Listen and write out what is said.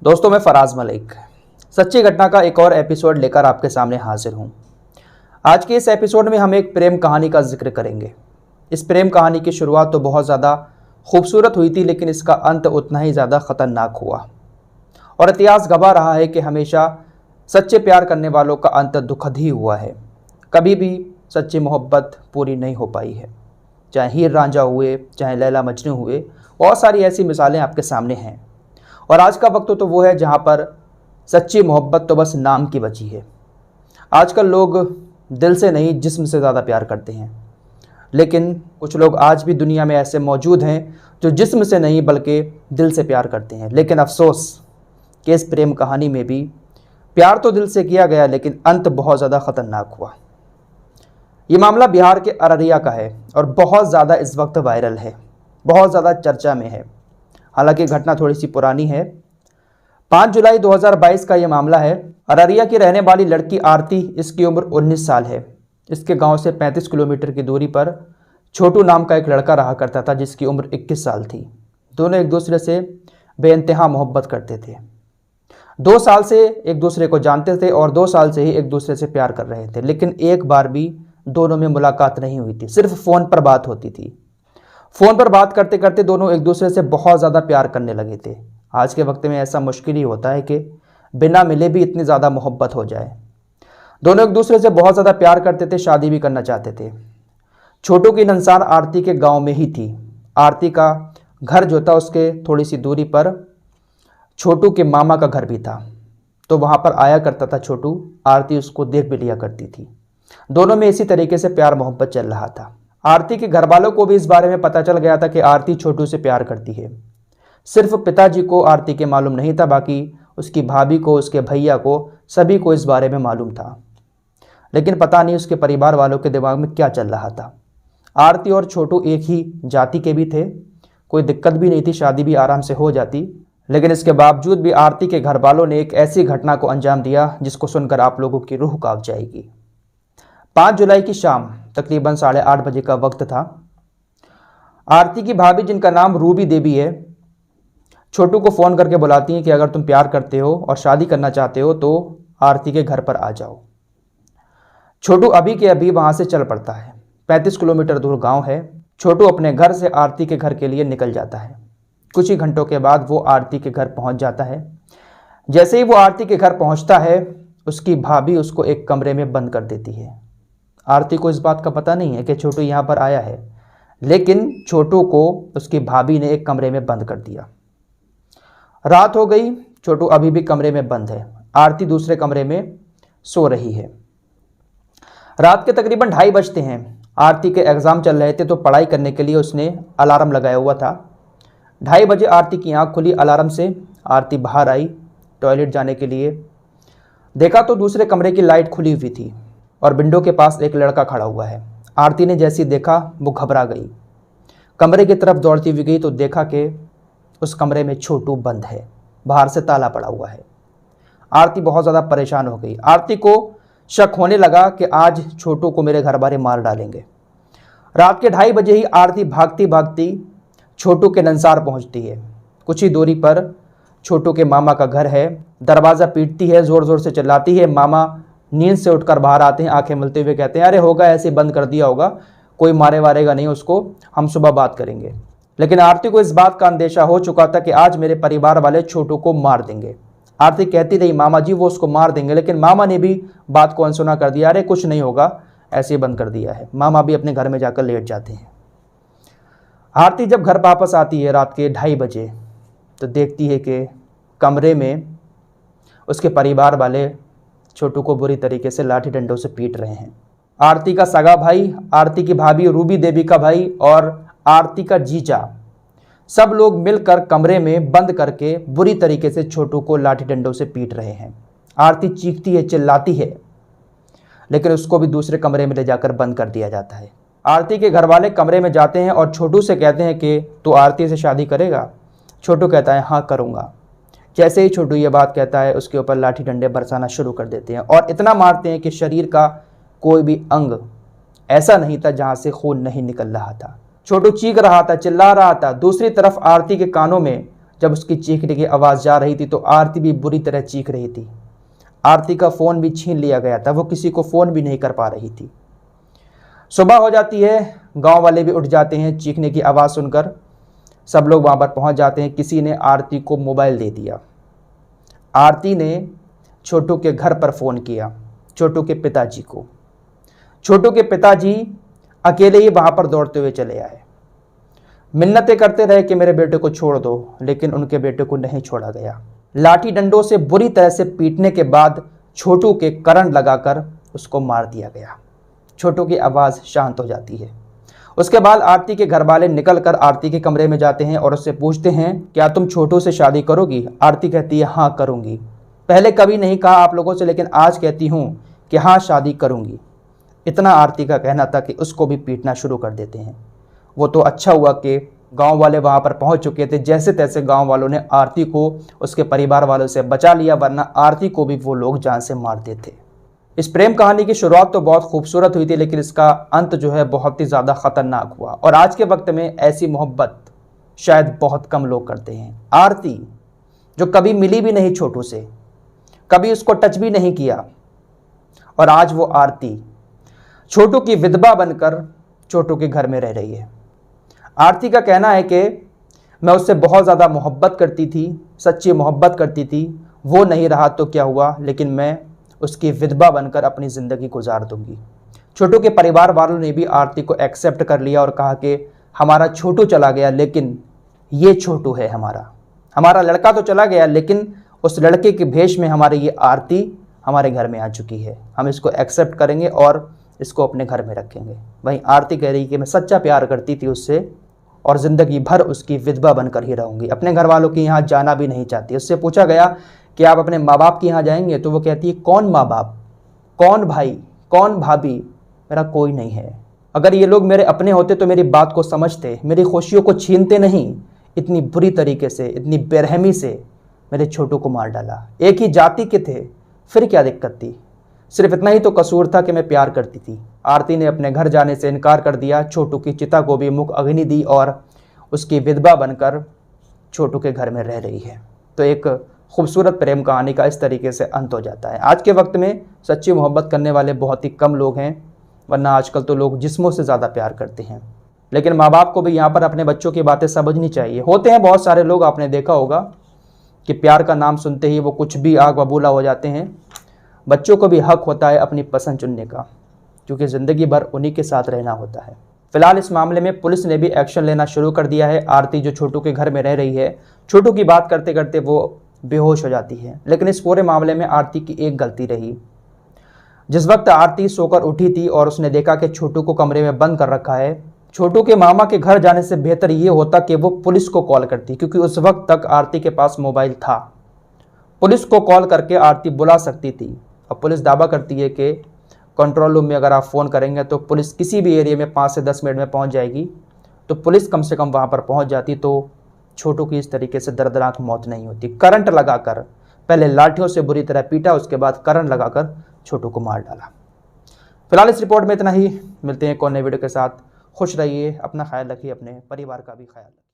दोस्तों, मैं फराज मलिक सच्ची घटना का एक और एपिसोड लेकर आपके सामने हाजिर हूं। आज के इस एपिसोड में हम एक प्रेम कहानी का जिक्र करेंगे। इस प्रेम कहानी की शुरुआत तो बहुत ज़्यादा खूबसूरत हुई थी, लेकिन इसका अंत उतना ही ज़्यादा ख़तरनाक हुआ। और इतिहास गवाह रहा है कि हमेशा सच्चे प्यार करने वालों का अंत दुखद ही हुआ है। कभी भी सच्ची मोहब्बत पूरी नहीं हो पाई है। चाहे हीर रांझा हुए, चाहे लैला मजनू हुए, बहुत सारी ऐसी मिसालें आपके सामने हैं। और आज का वक्त तो वो है जहाँ पर सच्ची मोहब्बत तो बस नाम की बची है। आजकल लोग दिल से नहीं जिस्म से ज़्यादा प्यार करते हैं, लेकिन कुछ लोग आज भी दुनिया में ऐसे मौजूद हैं जो जिस्म से नहीं बल्कि दिल से प्यार करते हैं। लेकिन अफसोस कि इस प्रेम कहानी में भी प्यार तो दिल से किया गया, लेकिन अंत बहुत ज़्यादा ख़तरनाक हुआ। ये मामला बिहार के अररिया का है और बहुत ज़्यादा इस वक्त वायरल है, बहुत ज़्यादा चर्चा में है। हालांकि घटना थोड़ी सी पुरानी है। 5 जुलाई 2022 का ये मामला है। अररिया की रहने वाली लड़की आरती, इसकी उम्र 19 साल है। इसके गांव से 35 किलोमीटर की दूरी पर छोटू नाम का एक लड़का रहा करता था, जिसकी उम्र 21 साल थी। दोनों एक दूसरे से बेइंतहा मोहब्बत करते थे। 2 साल से एक दूसरे को जानते थे और 2 साल से ही एक दूसरे से प्यार कर रहे थे। लेकिन एक बार भी दोनों में मुलाकात नहीं हुई थी, सिर्फ फ़ोन पर बात होती थी। फ़ोन पर बात करते करते दोनों एक दूसरे से बहुत ज़्यादा प्यार करने लगे थे। आज के वक्त में ऐसा मुश्किल ही होता है कि बिना मिले भी इतनी ज़्यादा मोहब्बत हो जाए। दोनों एक दूसरे से बहुत ज़्यादा प्यार करते थे, शादी भी करना चाहते थे। छोटू की नंसार आरती के गांव में ही थी। आरती का घर जो था उसके थोड़ी सी दूरी पर छोटू के मामा का घर भी था, तो वहाँ पर आया करता था छोटू। आरती उसको देख भी लिया करती थी। दोनों में इसी तरीके से प्यार मोहब्बत चल रहा था। आरती के घर वालों को भी इस बारे में पता चल गया था कि आरती छोटू से प्यार करती है। सिर्फ पिताजी को आरती के मालूम नहीं था, बाकी उसकी भाभी को, उसके भैया को, सभी को इस बारे में मालूम था। लेकिन पता नहीं उसके परिवार वालों के दिमाग में क्या चल रहा था। आरती और छोटू एक ही जाति के भी थे, कोई दिक्कत भी नहीं थी, शादी भी आराम से हो जाती। लेकिन इसके बावजूद भी आरती के घर वालों ने एक ऐसी घटना को अंजाम दिया जिसको सुनकर आप लोगों की रूह कांप जाएगी। 5 जुलाई की शाम तकरीबन 8:30 बजे का वक्त था। आरती की भाभी, जिनका नाम रूबी देवी है, छोटू को फ़ोन करके बुलाती हैं कि अगर तुम प्यार करते हो और शादी करना चाहते हो तो आरती के घर पर आ जाओ। छोटू अभी के अभी वहाँ से चल पड़ता है। 35 किलोमीटर दूर गांव है। छोटू अपने घर से आरती के घर के लिए निकल जाता है। कुछ ही घंटों के बाद वो आरती के घर पहुँच जाता है। जैसे ही वो आरती के घर पहुँचता है, उसकी भाभी उसको एक कमरे में बंद कर देती है। आरती को इस बात का पता नहीं है कि छोटू यहाँ पर आया है, लेकिन छोटू को उसकी भाभी ने एक कमरे में बंद कर दिया। रात हो गई, छोटू अभी भी कमरे में बंद है। आरती दूसरे कमरे में सो रही है। रात के तकरीबन 2:30 बजते हैं। आरती के एग्ज़ाम चल रहे थे, तो पढ़ाई करने के लिए उसने अलार्म लगाया हुआ था। 2:30 बजे आरती की आँख खुली अलार्म से। आरती बाहर आई टॉयलेट जाने के लिए। देखा तो दूसरे कमरे की लाइट खुली हुई थी और विंडो के पास एक लड़का खड़ा हुआ है। आरती ने जैसे ही देखा, वो घबरा गई। कमरे की तरफ दौड़ती हुई गई तो देखा कि उस कमरे में छोटू बंद है, बाहर से ताला पड़ा हुआ है। आरती बहुत ज़्यादा परेशान हो गई। आरती को शक होने लगा कि आज छोटू को मेरे घर वाले मार डालेंगे। रात के 2:30 बजे ही आरती भागती भागती छोटू के नंसार पहुंचती है। कुछ ही दूरी पर छोटू के मामा का घर है। दरवाज़ा पीटती है, ज़ोर ज़ोर से चिल्लाती है। मामा नींद से उठकर बाहर आते हैं, आंखें मलते हुए कहते हैं, अरे होगा ऐसे, बंद कर दिया होगा, कोई मारे वारेगा नहीं उसको, हम सुबह बात करेंगे। लेकिन आरती को इस बात का अंदेशा हो चुका था कि आज मेरे परिवार वाले छोटू को मार देंगे। आरती कहती रही, मामा जी वो उसको मार देंगे, लेकिन मामा ने भी बात को अनसुना कर दिया। अरे कुछ नहीं होगा, ऐसे ही बंद कर दिया है। मामा भी अपने घर में जाकर लेट जाते हैं। आरती जब घर वापस आती है रात के 2:30 बजे, तो देखती है कि कमरे में उसके परिवार वाले छोटू को बुरी तरीके से लाठी डंडों से पीट रहे हैं। आरती का सगा भाई, आरती की भाभी रूबी देवी का भाई और आरती का जीजा, सब लोग मिलकर कमरे में बंद करके बुरी तरीके से छोटू को लाठी डंडों से पीट रहे हैं। आरती चीखती है, चिल्लाती है, लेकिन उसको भी दूसरे कमरे में ले जाकर बंद कर दिया जाता है। आरती के घर वाले कमरे में जाते हैं और छोटू से कहते हैं कि तू आरती से शादी करेगा? छोटू कहता है, हाँ करूँगा। जैसे ही छोटू ये बात कहता है, उसके ऊपर लाठी डंडे बरसाना शुरू कर देते हैं और इतना मारते हैं कि शरीर का कोई भी अंग ऐसा नहीं था जहाँ से खून नहीं निकल रहा था। छोटू चीख रहा था, चिल्ला रहा था। दूसरी तरफ आरती के कानों में जब उसकी चीखने की आवाज़ जा रही थी तो आरती भी बुरी तरह चीख रही थी। आरती का फ़ोन भी छीन लिया गया था, वो किसी को फ़ोन भी नहीं कर पा रही थी। सुबह हो जाती है, गांव वाले भी उठ जाते हैं चीखने की आवाज़ सुनकर। सब लोग वहाँ पर पहुँच जाते हैं। किसी ने आरती को मोबाइल दे दिया। आरती ने छोटू के घर पर फ़ोन किया, छोटू के पिताजी को। छोटू के पिताजी अकेले ही वहाँ पर दौड़ते हुए चले आए। मिन्नतें करते रहे कि मेरे बेटे को छोड़ दो, लेकिन उनके बेटे को नहीं छोड़ा गया। लाठी डंडों से बुरी तरह से पीटने के बाद छोटू के करंट लगाकर उसको मार दिया गया। छोटू की आवाज़ शांत हो जाती है। उसके बाद आरती के घर वाले निकल कर आरती के कमरे में जाते हैं और उससे पूछते हैं, क्या तुम छोटू से शादी करोगी? आरती कहती है, हाँ करूँगी। पहले कभी नहीं कहा आप लोगों से, लेकिन आज कहती हूँ कि हाँ शादी करूँगी। इतना आरती का कहना था कि उसको भी पीटना शुरू कर देते हैं। वो तो अच्छा हुआ कि गांव वाले वहां पर पहुंच चुके थे। जैसे तैसे गांव वालों ने आरती को उसके परिवार वालों से बचा लिया, वरना आरती को भी वो लोग जान से मार देते। इस प्रेम कहानी की शुरुआत तो बहुत खूबसूरत हुई थी, लेकिन इसका अंत जो है बहुत ही ज़्यादा ख़तरनाक हुआ। और आज के वक्त में ऐसी मोहब्बत शायद बहुत कम लोग करते हैं। आरती जो कभी मिली भी नहीं छोटू से, कभी उसको टच भी नहीं किया, और आज वो आरती छोटू की विधवा बनकर छोटू के घर में रह रही है। आरती का कहना है कि मैं उससे बहुत ज़्यादा मोहब्बत करती थी, सच्ची मोहब्बत करती थी। वो नहीं रहा तो क्या हुआ, लेकिन मैं उसकी विधवा बनकर अपनी ज़िंदगी गुजार दूंगी। छोटू के परिवार वालों ने भी आरती को एक्सेप्ट कर लिया और कहा कि हमारा छोटू चला गया, लेकिन ये छोटू है हमारा लड़का तो चला गया, लेकिन उस लड़के के भेष में हमारी ये आरती हमारे घर में आ चुकी है। हम इसको एक्सेप्ट करेंगे और इसको अपने घर में रखेंगे। वहीं आरती कह रही कि मैं सच्चा प्यार करती थी उससे और ज़िंदगी भर उसकी विधवा बनकर ही रहूँगी। अपने घर वालों के यहाँ जाना भी नहीं चाहती। उससे पूछा गया कि आप अपने माँ बाप के यहाँ जाएंगे, तो वो कहती है, कौन माँ बाप, कौन भाई, कौन भाभी, मेरा कोई नहीं है। अगर ये लोग मेरे अपने होते तो मेरी बात को समझते, मेरी खुशियों को छीनते नहीं। इतनी बुरी तरीके से, इतनी बेरहमी से मेरे छोटू को मार डाला। एक ही जाति के थे, फिर क्या दिक्कत थी? सिर्फ इतना ही तो कसूर था कि मैं प्यार करती थी। आरती ने अपने घर जाने से इनकार कर दिया। छोटू की चिता को भी मुख अग्नि दी और उसकी विधवा बनकर छोटू के घर में रह रही है। तो एक खूबसूरत प्रेम कहानी का इस तरीके से अंत हो जाता है। आज के वक्त में सच्ची मोहब्बत करने वाले बहुत ही कम लोग हैं, वरना आजकल तो लोग जिस्मों से ज़्यादा प्यार करते हैं। लेकिन माँ बाप को भी यहाँ पर अपने बच्चों की बातें समझनी चाहिए। होते हैं बहुत सारे लोग, आपने देखा होगा कि प्यार का नाम सुनते ही वो कुछ भी आग बबूला हो जाते हैं। बच्चों को भी हक होता है अपनी पसंद चुनने का, क्योंकि ज़िंदगी भर उन्हीं के साथ रहना होता है। फिलहाल इस मामले में पुलिस ने भी एक्शन लेना शुरू कर दिया है। आरती जो छोटू के घर में रह रही है, छोटू की बात करते करते वो बेहोश हो जाती है। लेकिन इस पूरे मामले में आरती की एक गलती रही। जिस वक्त आरती सोकर उठी थी और उसने देखा कि छोटू को कमरे में बंद कर रखा है, छोटू के मामा के घर जाने से बेहतर ये होता कि वो पुलिस को कॉल करती, क्योंकि उस वक्त तक आरती के पास मोबाइल था। पुलिस को कॉल करके आरती बुला सकती थी। अब पुलिस दावा करती है कि कंट्रोल रूम में अगर आप फ़ोन करेंगे तो पुलिस किसी भी एरिया में 5 से 10 मिनट में पहुंच जाएगी। तो पुलिस कम से कम वहां पर पहुंच जाती तो छोटू की इस तरीके से दर्दनाक मौत नहीं होती। करंट लगाकर, पहले लाठियों से बुरी तरह पीटा, उसके बाद करंट लगाकर छोटू को मार डाला। फिलहाल इस रिपोर्ट में इतना ही। मिलते हैं एक और नए वीडियो के साथ। खुश रहिए, अपना ख्याल रखिए, अपने परिवार का भी ख्याल रखिए।